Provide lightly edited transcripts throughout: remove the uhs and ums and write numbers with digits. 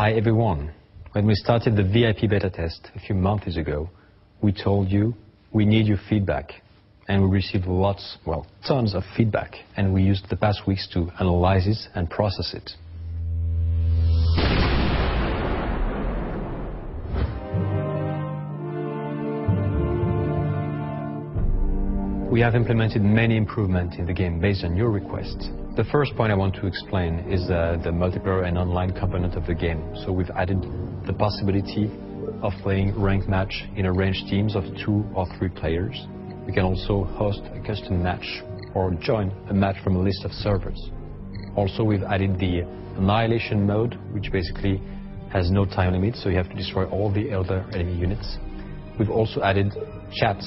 Hi everyone. When we started the VIP beta test a few months ago, we told you we need your feedback. And we received lots, well, tons of feedback. And we used the past weeks to analyze it and process it. We have implemented many improvements in the game based on your requests. The first point I want to explain is the multiplayer and online component of the game. So we've added the possibility of playing ranked match in arranged teams of 2 or 3 players. We can also host a custom match or join a match from a list of servers. Also, we've added the annihilation mode, which basically has no time limit, so you have to destroy all the other enemy units. We've also added chat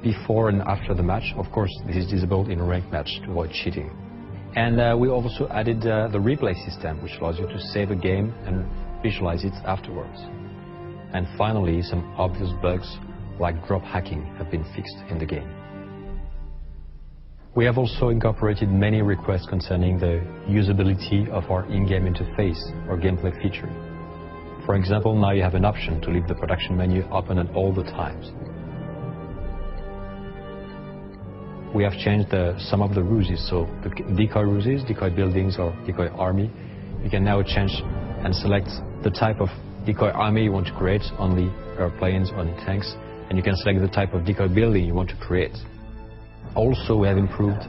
before and after the match. Of course, this is disabled in a ranked match to avoid cheating. And we also added the replay system, which allows you to save a game and visualize it afterwards. And finally, some obvious bugs like drop hacking have been fixed in the game. We have also incorporated many requests concerning the usability of our in-game interface or gameplay feature. For example, now you have an option to leave the production menu open at all the times. We have changed some of the ruses, so the decoy ruses, decoy buildings or decoy army, you can now change and select the type of decoy army you want to create, only airplanes, only tanks, and you can select the type of decoy building you want to create. Also, we have improved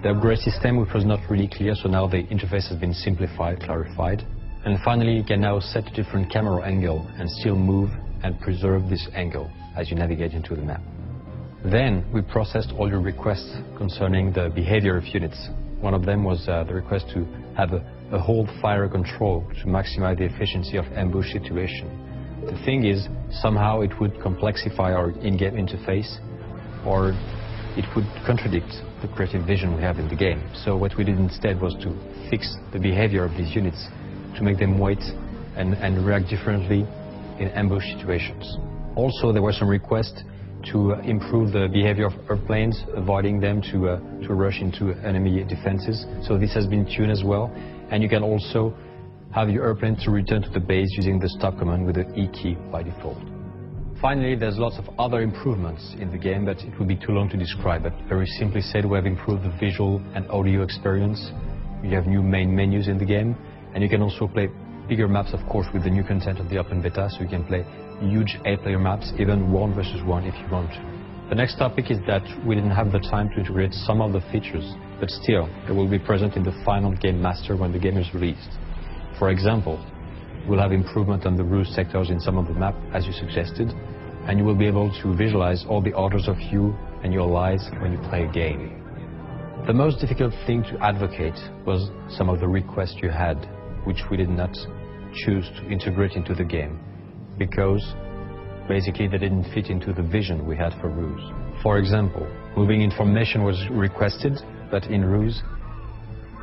the upgrade system, which was not really clear, so now the interface has been simplified, clarified. And finally, you can now set a different camera angle and still move and preserve this angle as you navigate into the map. Then we processed all your requests concerning the behavior of units. One of them was the request to have a hold fire control to maximize the efficiency of ambush situation. The thing is, somehow it would complexify our in-game interface, or it would contradict the creative vision we have in the game. So what we did instead was to fix the behavior of these units to make them wait and react differently in ambush situations. Also, there were some requests to improve the behavior of airplanes, avoiding them to rush into enemy defenses. So this has been tuned as well. And you can also have your airplane to return to the base using the stop command with the E key by default. Finally, there's lots of other improvements in the game, but it would be too long to describe. But very simply said, we have improved the visual and audio experience. We have new main menus in the game, and you can also play bigger maps, of course, with the new content of the open beta, so you can play huge 8-player maps, even 1 versus 1 if you want to. The next topic is that we didn't have the time to integrate some of the features, but still, they will be present in the final game master when the game is released. For example, we'll have improvement on the R.U.S.E. sectors in some of the map, as you suggested, and you will be able to visualize all the orders of you and your allies when you play a game. The most difficult thing to advocate was some of the requests you had, which we did not choose to integrate into the game, because basically they didn't fit into the vision we had for R.U.S.E. For example, moving information was requested, but in R.U.S.E.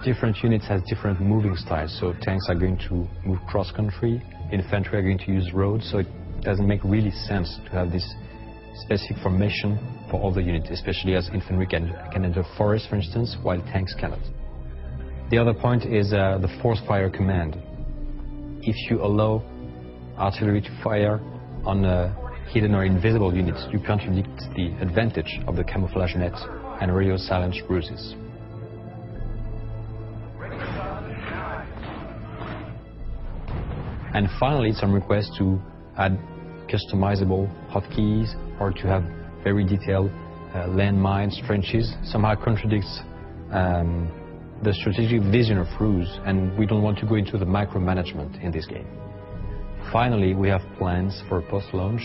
different units have different moving styles, so tanks are going to move cross-country, infantry are going to use roads, so it doesn't make really sense to have this specific formation for all the units, especially as infantry can enter forests, for instance, while tanks cannot. The other point is the force fire command. If you allow artillery to fire on hidden or invisible units, you contradict the advantage of the camouflage net and radio silence ruses. And finally, some requests to add customizable hotkeys or to have very detailed landmines, trenches, somehow contradicts the strategic vision of R.U.S.E., and we don't want to go into the micromanagement in this game. Finally, we have plans for post-launch,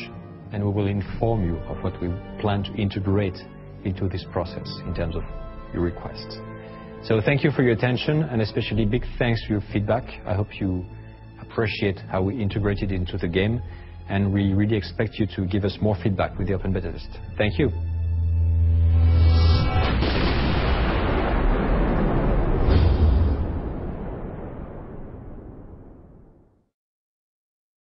and we will inform you of what we plan to integrate into this process in terms of your requests. So thank you for your attention, and especially big thanks for your feedback. I hope you appreciate how we integrated into the game, and we really expect you to give us more feedback with the open beta test. Thank you.